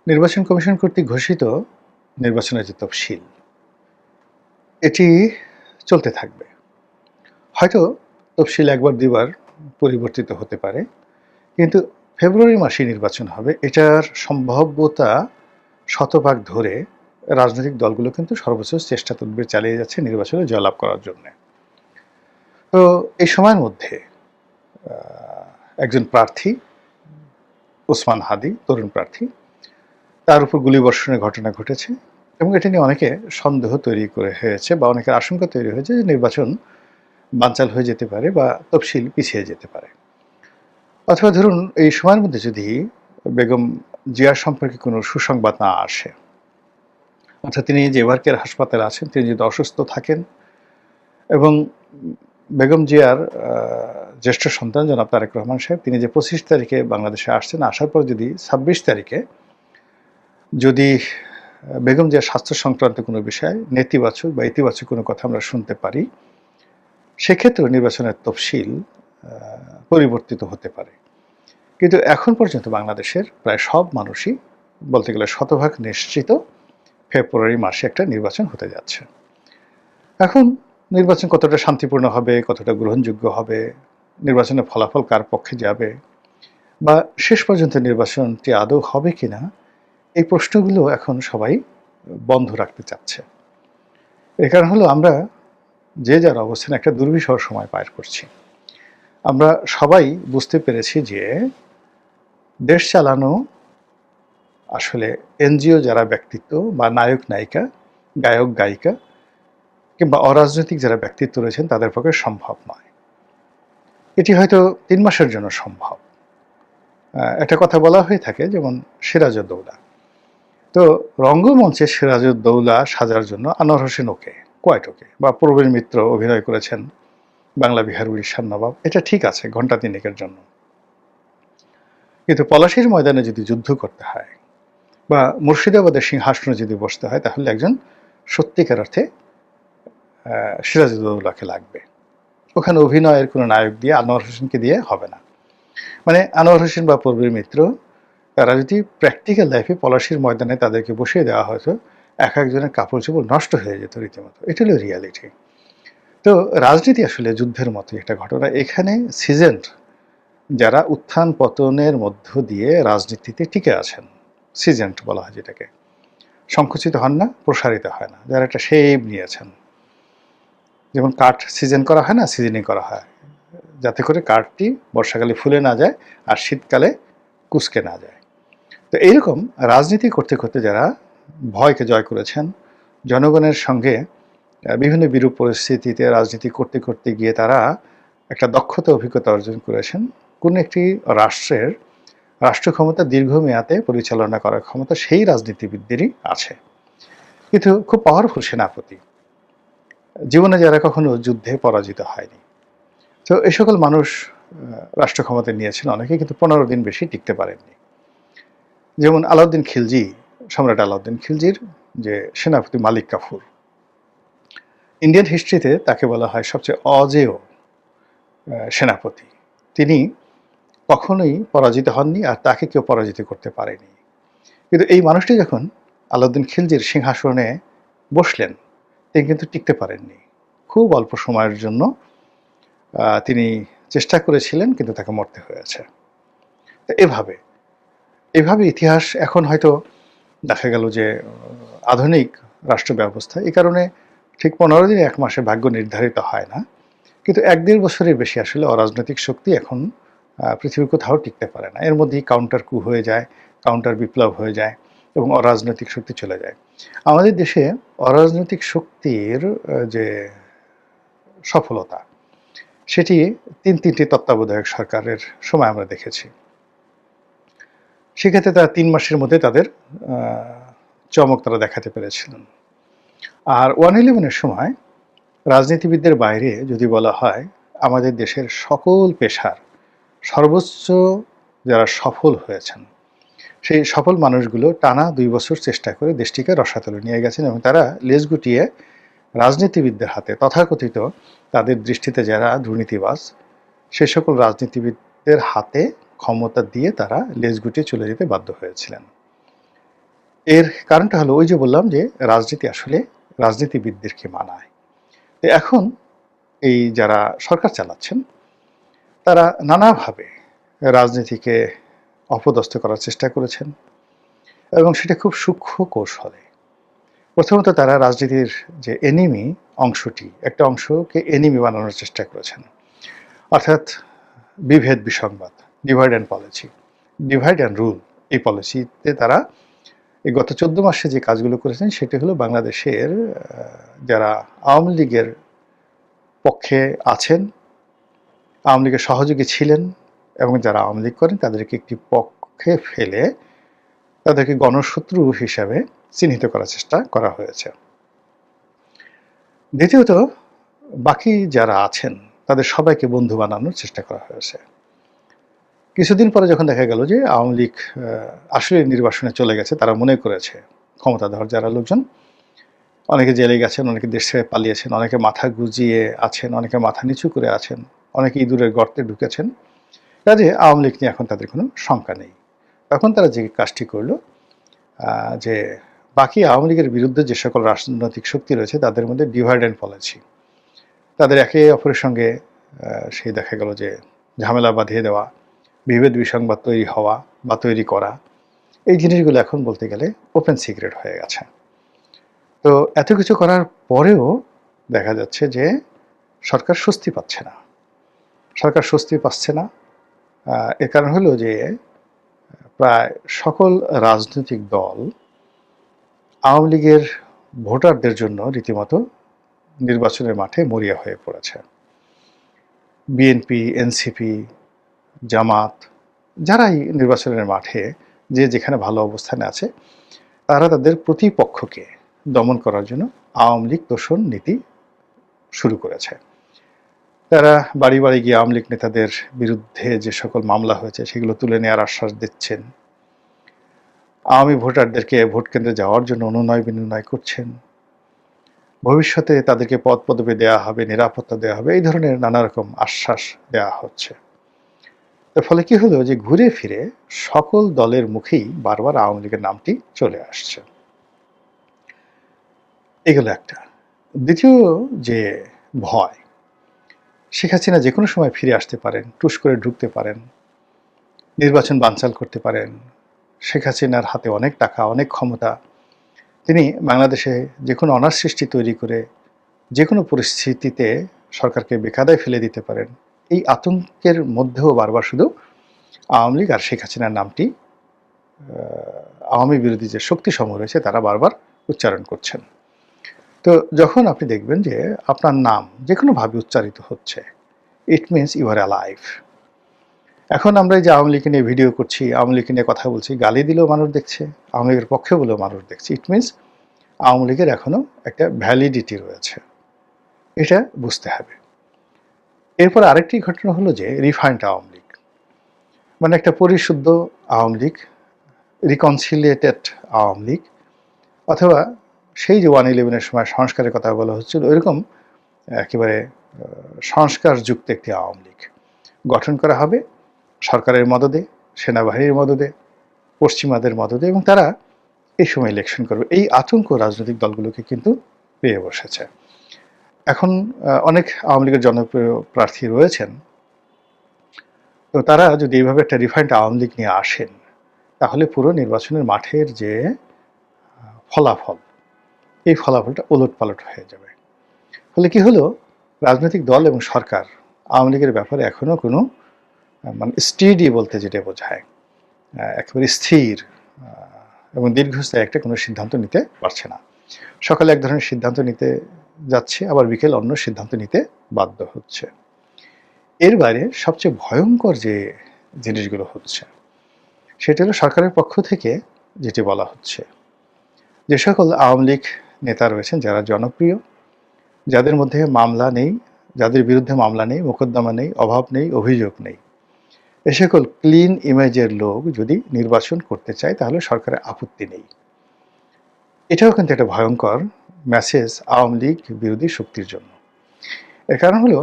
নির্বাচন কমিশন কর্তৃক ঘোষিত নির্বাচনের যে তফসিল, এটি চলতে থাকবে। হয়তো তফসিল একবার দুবার পরিবর্তিত হতে পারে, কিন্তু ফেব্রুয়ারি মাসে নির্বাচন হবে এটার সম্ভাব্যতা শতভাগ ধরে রাজনৈতিক দলগুলো কিন্তু সর্বোচ্চ চেষ্টা তদবির চালিয়ে যাচ্ছে নির্বাচনে জয়লাভ করার জন্য। তো এই সময়ের মধ্যে একজন প্রার্থী ওসমান হাদি, তরুণ প্রার্থী, তার উপর গুলিবর্ষণের ঘটনা ঘটেছে এবং এটা নিয়ে অনেকে সন্দেহ তৈরি করে হয়েছে বা অনেকের আশঙ্কা তৈরি হয়েছে যে নির্বাচন বানচাল হয়ে যেতে পারে বা তফসিল পিছিয়ে যেতে পারে। অথবা ধরুন এই সময়ের মধ্যে যদি বেগম জিয়ার সম্পর্কে কোনো সুসংবাদ না আসে, অর্থাৎ তিনি যে এবারকের হাসপাতালে আছেন, তিনি যদি অসুস্থ থাকেন এবং বেগম জিয়ার জ্যেষ্ঠ সন্তান জনাব তারেক রহমান সাহেব, তিনি যে 25 তারিখে বাংলাদেশে আসছেন, আসার পর যদি 26 তারিখে যদি বেগম জিয়ার স্বাস্থ্য সংক্রান্ত কোনো বিষয় নেতিবাচক বা ইতিবাচক কোনো কথা আমরা শুনতে পারি, সেক্ষেত্রেও নির্বাচনের তফসিল পরিবর্তিত হতে পারে। কিন্তু এখন পর্যন্ত বাংলাদেশের প্রায় সব মানুষই বলতে গেলে শতভাগ নিশ্চিত ফেব্রুয়ারি মাসে একটা নির্বাচন হতে যাচ্ছে। এখন নির্বাচন কতটা শান্তিপূর্ণ হবে, কতটা গ্রহণযোগ্য হবে, নির্বাচনের ফলাফল কার পক্ষে যাবে, বা শেষ পর্যন্ত নির্বাচনটি আদৌ হবে কিনা, এই প্রশ্নগুলো এখন সবাই বন্ধ রাখতে চাচ্ছে। এর কারণ হলো আমরা যে যার অবস্থানে একটা দুর্বিষহ সময় পার করছি। আমরা সবাই বুঝতে পেরেছি যে দেশ চালানো আসলে এনজিও যারা ব্যক্তিত্ব বা নায়ক নায়িকা, গায়ক গায়িকা কিংবা অরাজনৈতিক যারা ব্যক্তিত্ব রয়েছেন তাদের পক্ষে সম্ভব নয়। এটি হয়তো 3 মাসের জন্য সম্ভব। একটা কথা বলা হয়ে থাকে, যেমন সিরাজউদ্দৌলা। তো রঙ্গমঞ্চে সিরাজউদ্দৌলা সাজার জন্য আনোয়ার হোসেন ওকে, কোয়াইট ওকে, বা প্রবীণ মিত্র অভিনয় করেছেন বাংলা বিহার উড়িষ্যার নবাব, এটা ঠিক আছে ঘণ্টা তিনেকের জন্য। কিন্তু পলাশীর ময়দানে যদি যুদ্ধ করতে হয় বা মুর্শিদাবাদের সিংহাসনে যদি বসতে হয়, তাহলে একজন সত্যিকার অর্থে সিরাজউদ্দৌলাকে লাগবে। ওখানে অভিনয়ের কোনো নায়ক দিয়ে আনোয়ার হোসেনকে দিয়ে হবে না। মানে আনোয়ার হোসেন বা প্রবীর মিত্র, তারা যদি প্র্যাকটিক্যাল লাইফে পলাশীর ময়দানে তাদেরকে বসিয়ে দেওয়া হতো, এক একজনের কাপড় চোপড় নষ্ট হয়ে যেত রীতিমতো। এটা হলো রিয়ালিটি। তো রাজনীতি আসলে যুদ্ধের মতো একটা ঘটনা। এখানে সিজেন্ট যারা উত্থান পতনের মধ্য দিয়ে রাজনীতিতে টিকে আছেন, সিজেন্ট বলা হয় যেটাকে, সংকুচিত হন না, প্রসারিত হয় না, যারা একটা শেপ নিয়েছেন। যেমন কাঠ সিজন করা হয় না, সিজনিং করা হয় যাতে করে কাঠটি বর্ষাকালে ফুলে না যায় আর শীতকালে কুঁচকে না যায়। তো এইরকম রাজনীতি করতে করতে যারা ভয়কে জয় করেছেন, জনগণের সঙ্গে বিভিন্ন বিরূপ পরিস্থিতিতে রাজনীতি করতে করতে গিয়ে তারা একটা দক্ষতা অভিজ্ঞতা অর্জন করেছেন, কোনো একটি রাষ্ট্রের রাষ্ট্র ক্ষমতা দীর্ঘমেয়াদে পরিচালনা করার ক্ষমতা সেই রাজনীতিবিদদেরই আছে। কিন্তু খুব পাওয়ারফুল সেনাপতি, জীবনে যারা কখনো যুদ্ধে পরাজিত হয়নি। তো এই সকল মানুষ রাষ্ট্র ক্ষমতা নিয়েছেন অনেকে, কিন্তু 15 দিন বেশি টিকতে পারেননি। যেমন আলাউদ্দিন খিলজি, সম্রাট আলাউদ্দিন খিলজির যে সেনাপতি মালিক কাফুর, ইন্ডিয়ান হিস্ট্রিতে তাকে বলা হয় সবচেয়ে অজেয় সেনাপতি। তিনি কখনোই পরাজিত হননি আর তাকে কেউ পরাজিত করতে পারেনি। কিন্তু এই মানুষটি যখন আলাউদ্দিন খিলজির সিংহাসনে বসলেন, তিনি কিন্তু টিকতে পারেননি। খুব অল্প সময়ের জন্য তিনি চেষ্টা করেছিলেন, কিন্তু তাকে মরতে হয়েছে। তো এভাবে ইতিহাস এখন হয়তো দেখা গেল যে আধুনিক রাষ্ট্র ব্যবস্থা এই কারণে ঠিক 15 দিন 1 মাসে ভাগ্য নির্ধারিত হয় না, কিন্তু 1-1.5 বছরের বেশি আসলে অরাজনৈতিক শক্তি এখন পৃথিবীর কোথাও টিকতে পারে না। এর মধ্যেই কাউন্টার কু হয়ে যায়, কাউন্টার বিপ্লব হয়ে যায় এবং অরাজনৈতিক শক্তি চলে যায়। আমাদের দেশে অরাজনৈতিক শক্তির যে সফলতা, সেটি 3টি তত্ত্বাবধায়ক সরকারের সময় আমরা দেখেছি। সেক্ষেত্রে তারা 3 মাসের মধ্যে তাদের চমক তারা দেখাতে পেরেছিলেন। আর 111-এর সময় রাজনীতিবিদদের বাইরে যদি বলা হয়, আমাদের দেশের সকল পেশার সর্বোচ্চ যারা সফল হয়েছেন, সেই সফল মানুষগুলো টানা 2 বছর চেষ্টা করে দেশটিকে রসাতলে নিয়ে গেছেন এবং তারা লেজ গুটিয়ে রাজনীতিবিদদের হাতে, তথাকথিত তাদের দৃষ্টিতে যারা দুর্নীতিবাজ, সে সকল রাজনীতিবিদদের হাতে ক্ষমতা দিয়ে তারা লেজ গুটিয়ে চলে যেতে বাধ্য হয়েছিলেন। এর কারণটা হলো ওই যে বললাম যে রাজনীতি আসলে রাজনীতিবিদদেরকে মানায়। তো এখন এই যারা সরকার চালাচ্ছেন তারা নানাভাবে রাজনীতিকে অপদস্থ করার চেষ্টা করেছেন এবং সেটা খুব সূক্ষ্ম কৌশলে। প্রথমত তারা রাজনীতির যে এনিমি অংশটি, একটা অংশকে এনিমি বানানোর চেষ্টা করেছেন। অর্থাৎ বিভেদ বিসংবাদ, divide and policy, divide and rule, এই পলিসিতে তারা এই গত 14 মাসে যে কাজগুলো করেছেন সেটি হলো বাংলাদেশের যারা আওয়ামী লীগের পক্ষে আছেন, আওয়ামী লীগের সহযোগী ছিলেন এবং যারা আওয়ামী লীগ করেন তাদেরকে একটি পক্ষে ফেলে তাদেরকে গণশত্রু হিসাবে চিহ্নিত করার চেষ্টা করা হয়েছে। দ্বিতীয়ত বাকি যারা আছেন তাদের সবাইকে বন্ধু বানানোর চেষ্টা করা হয়েছে। কিছুদিন পরে যখন দেখা গেল যে আওয়ামী লীগ আসলে নির্বাসনে চলে গেছে, তারা মনে করেছে ক্ষমতাধর যারা লোকজন, অনেকে জেলে গেছেন, অনেকে দেশ ছেড়ে পালিয়েছেন, অনেকে মাথা গুজিয়ে আছেন, অনেকে মাথা নিচু করে আছেন, অনেকে ইঁদুরের গর্তে ঢুকেছেন, কাজে আওয়ামী লীগ নিয়ে এখন তাদের কোনো শঙ্কা নেই। তখন তারা যে কাজটি করল যে বাকি আওয়ামী লীগের বিরুদ্ধে যে সকল রাজনৈতিক শক্তি রয়েছে তাদের মধ্যে ডিভাইড অ্যান্ড পলিসি, তাদের একে অপরের সঙ্গে সেই দেখা গেল যে ঝামেলা বাঁধিয়ে দেওয়া, বিভেদ বিসংবাদ তৈরি হওয়া বা তৈরি করা, এই জিনিসগুলো এখন বলতে গেলে ওপেন সিক্রেট হয়ে গেছে। তো এত কিছু করার পরেও দেখা যাচ্ছে যে সরকার স্বস্তি পাচ্ছে না। সরকার স্বস্তি পাচ্ছে না, এর কারণ হলো যে প্রায় সকল রাজনৈতিক দল আওয়ামী লীগের ভোটারদের জন্য রীতিমতো নির্বাচনের মাঠে মরিয়া হয়ে পড়েছে। বিএনপি, এনসিপি, জামাত, যারাই নির্বাচনের মাঠে যে যেখানে ভালো অবস্থানে আছে তারা তাদের প্রতিপক্ষকে দমন করার জন্য আওয়ামী লীগ তোষণ নীতি শুরু করেছে। তারা বাড়ি বাড়ি গিয়ে আওয়ামী লীগ নেতাদের বিরুদ্ধে যে সকল মামলা হয়েছে সেগুলো তুলে নেওয়ার আশ্বাস দিচ্ছেন, আওয়ামী ভোটারদেরকে ভোট কেন্দ্রে যাওয়ার জন্য অনুনয় বিনয় করছেন, ভবিষ্যতে তাদেরকে পদ পদবি দেওয়া হবে, নিরাপত্তা দেওয়া হবে, এই ধরনের নানা রকম আশ্বাস দেওয়া হচ্ছে। এর ফলে কি হলো যে ঘুরে ফিরে সকল দলের মুখেই বারবার আওয়ামী লীগের নামটি চলে আসছে। এগুলো একটা। দ্বিতীয় যে ভয়, শেখ হাসিনা যে কোনো সময় ফিরে আসতে পারেন, টুস করে ঢুকতে পারেন, নির্বাচন বানচাল করতে পারেন। শেখ হাসিনার হাতে অনেক টাকা, অনেক ক্ষমতা, তিনি বাংলাদেশে যে কোনো অনার সৃষ্টি তৈরি করে যে কোনো পরিস্থিতিতে সরকারকে বেকায়দায় ফেলে দিতে পারেন। এই আতঙ্কের মধ্যেও বারবার শুধু আওয়ামী লীগ আর শেখ হাসিনার নামটি আওয়ামী বিরোধী যে শক্তিসমূহ রয়েছে তারা বারবার উচ্চারণ করছেন। তো যখন আপনি দেখবেন যে আপনার নাম যে কোনোভাবে উচ্চারিত হচ্ছে, it means you are alive. এখন আমরা এই যে আওয়ামী লীগকে নিয়ে ভিডিও করছি, আওয়ামী লীগকে নিয়ে কথা বলছি, গালি দিলেও মানুষ দেখছে, আওয়ামী লীগের পক্ষে বলেও মানুষ দেখছে, ইট মিনস আওয়ামী লীগের এখনও একটা ভ্যালিডিটি রয়েছে, এটা বুঝতে হবে। এরপর আরেকটি ঘটনা হলো যে রিফাইন্ড আওয়ামী লীগ, মানে একটা পরিশুদ্ধ আওয়ামী লীগ, রিকনসিলিয়েটেড আওয়ামী লীগ, অথবা সেই যে 1/11-এর সময় সংস্কারের কথা বলা হচ্ছিল ওইরকম একেবারে সংস্কারযুক্ত একটি আওয়ামী লীগ গঠন করা হবে সরকারের মদদে, সেনাবাহিনীর মদদে, পশ্চিমাদের মদদে, এবং তারা এই সময় ইলেকশন করবে। এই আতঙ্ক রাজনৈতিক দলগুলোকে কিন্তু পেয়ে বসেছে। এখন অনেক আওয়ামী লীগের জনপ্রিয় প্রার্থী রয়েছেন, তো তারা যদি এইভাবে একটা রিফাইন্ড আওয়ামী লীগ নিয়ে আসেন তাহলে পুরো নির্বাচনের মাঠের যে ফলাফল, এই ফলাফলটা ওলটপালট হয়ে যাবে। ফলে কি হলো, রাজনৈতিক দল এবং সরকার আওয়ামী লীগের ব্যাপারে এখনও কোনো মানে স্টেডি বলতে যেটা বোঝায় একেবারে স্থির এবং দীর্ঘস্থায়ী একটা কোনো সিদ্ধান্ত নিতে পারছে না। সকালে এক ধরনের সিদ্ধান্ত নিতে যাচ্ছে, আবার বিকেল অন্য সিদ্ধান্ত নিতে বাধ্য হচ্ছে। এর বাইরে সবচেয়ে ভয়ঙ্কর যে জিনিসগুলো হচ্ছে সেটা হলো সরকারের পক্ষ থেকে যেটি বলা হচ্ছে, যে সকল আওয়ামী লীগ নেতা রয়েছেন যারা জনপ্রিয়, যাদের মধ্যে মামলা নেই, যাদের বিরুদ্ধে মামলা নেই, মোকদ্দমা নেই, অভাব নেই, অভিযোগ নেই, এ সকল ক্লিন ইমেজের লোক যদি নির্বাচন করতে চায় তাহলে সরকারের আপত্তি নেই। এটাও কিন্তু একটা ভয়ঙ্কর মেসেজ আওয়ামী লীগ বিরোধী শক্তির জন্য। এর কারণ হলো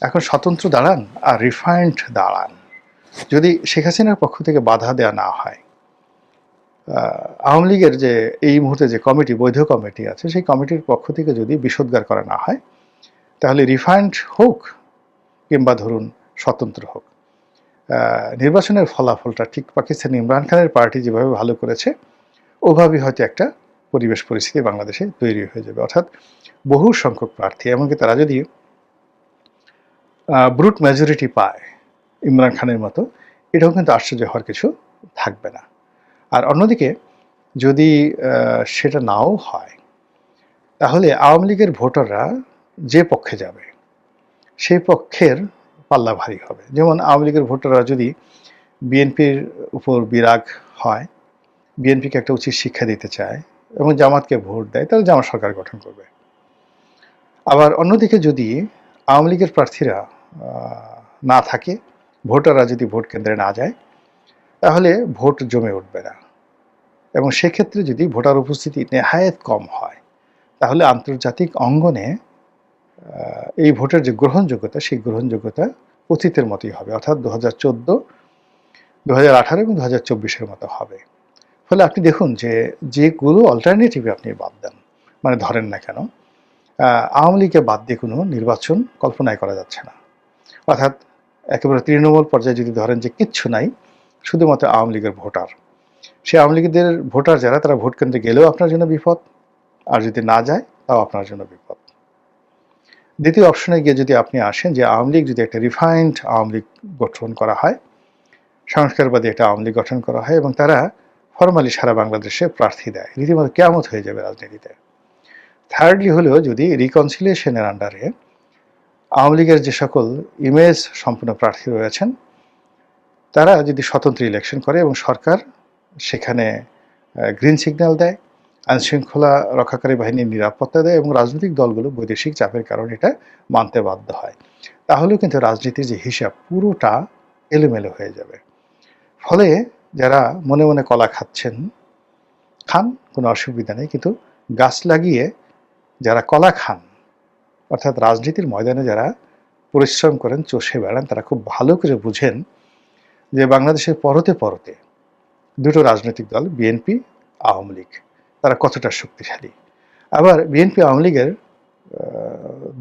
এখন স্বতন্ত্র দাঁড়ান আর রিফাইন্ড দাঁড়ান, যদি শেখ হাসিনার পক্ষ থেকে বাধা দেওয়া না হয়, আওয়ামী লীগের যে এই মুহূর্তে যে কমিটি, বৈধ কমিটি আছে, সেই কমিটির পক্ষ থেকে যদি বিষোদ্গার করা না হয়, তাহলে রিফাইন্ড হোক কিংবা ধরুন স্বতন্ত্র হোক, নির্বাচনের ফলাফলটা ঠিক পাকিস্তান ইমরান খানের পার্টি যেভাবে ভালো করেছে ওভাবেই হয়তো একটা পরিবেশ পরিস্থিতি বাংলাদেশে তৈরি হয়ে যাবে। অর্থাৎ বহু সংখ্যক প্রার্থী, এমনকি তারা যদি ব্রুট মেজরিটি পায় ইমরান খানের মতো, এটাও কিন্তু আশ্চর্য হওয়ার কিছু থাকবে না। আর অন্যদিকে যদি সেটা নাও হয়, তাহলে আওয়ামী লীগের ভোটাররা যে পক্ষে যাবে সেই পক্ষের পাল্লা ভারী হবে। যেমন আওয়ামী লীগের ভোটাররা যদি বিএনপির উপর বিরাগ হয়, বিএনপিকে একটা উচিত শিক্ষা দিতে চায় এবং জামাতকে ভোট দেয়, তাহলে জামাত সরকার গঠন করবে। আবার অন্যদিকে যদি আওয়ামী লীগের প্রার্থীরা না থাকে, ভোটাররা যদি ভোট কেন্দ্রে না যায়, তাহলে ভোট জমে উঠবে না। এবং সেক্ষেত্রে যদি ভোটার উপস্থিতি নেহায়েত কম হয়, তাহলে আন্তর্জাতিক অঙ্গনে এই ভোটের যে গ্রহণযোগ্যতা, সেই গ্রহণযোগ্যতা অতীতের মতোই হবে, অর্থাৎ 2014, 2018 এবং 2024-এর মতো হবে। ফলে আপনি দেখুন যে যেগুলো অল্টারনেটিভ আপনি বাদ দেন, মানে ধরেন না কেন, আওয়ামী লীগকে বাদ দিয়ে কোনো নির্বাচন কল্পনাই করা যাচ্ছে না। অর্থাৎ একেবারে তৃণমূল পর্যায়ে যদি ধরেন যে কিচ্ছু নাই, শুধুমাত্র আওয়ামী লীগের ভোটার, সেই আওয়ামী লীগের ভোটার যারা, তারা ভোট কেন্দ্রে গেলেও আপনার জন্য বিপদ, আর যদি না যায় তাও আপনার জন্য বিপদ। দ্বিতীয় অপশনে গিয়ে যদি আপনি আসেন যে আওয়ামী লীগ যদি একটা রিফাইন্ড আওয়ামী লীগ গঠন করা হয়, সংস্কারবাদী একটা আওয়ামী লীগ গঠন করা হয় এবং তারা ফরমালি সারা বাংলাদেশে প্রার্থী দেয়, রীতিমতো কেয়ামত হয়ে যাবে রাজনীতিতে। থার্ডলি হলেও যদি রিকনসিলিয়েশনের আন্ডারে আওয়ামী লীগের যে সকল ইমেজ সম্পন্ন প্রার্থী রয়েছেন, তারা যদি স্বতন্ত্র ইলেকশন করে এবং সরকার সেখানে গ্রিন সিগন্যাল দেয়, আইনশৃঙ্খলা রক্ষাকারী বাহিনীর নিরাপত্তা দেয় এবং রাজনৈতিক দলগুলো বৈদেশিক চাপের কারণে এটা মানতে বাধ্য হয়, তাহলেও কিন্তু রাজনীতির যে হিসাব পুরোটা এলোমেলো হয়ে যাবে। ফলে যারা মনে মনে কলা খাচ্ছেন, খান, কোনো অসুবিধা নেই, কিন্তু গাছ লাগিয়ে যারা কলা খান, অর্থাৎ রাজনীতির ময়দানে যারা পরিশ্রম করেন, চষে বেড়ান, তারা খুব ভালো করে বুঝেন যে বাংলাদেশের পরতে পরতে দুটো রাজনৈতিক দল, বিএনপি, আওয়ামী লীগ, তারা কতটা শক্তিশালী। আবার বিএনপি আওয়ামী লীগের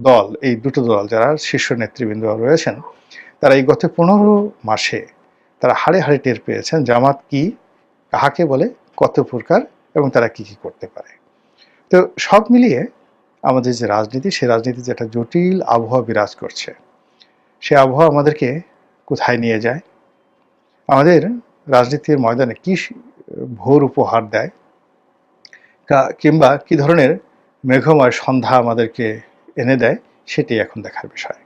দল, এই দুটো দল যারা শীর্ষ নেতৃবৃন্দ রয়েছেন, তারা এই গত 15 মাসে তারা হাড়ে হাড়ে টের পেয়েছেন জামাত কি, কাহাকে বলে, কত প্রকার এবং তারা কি কি করতে পারে। তো সব মিলিয়ে আমাদের যে রাজনীতি, সে রাজনীতি যে একটা জটিল আবহাওয়া বিরাজ করছে, সে আবহাওয়া আমাদেরকে কোথায় নিয়ে যায়, আমাদের রাজনীতির ময়দানে কি ভোর উপহার দেয়, কিংবা কি ধরনের মেঘময় সন্ধ্যা আমাদেরকে এনে দেয়, সেটাই এখন দেখার বিষয়।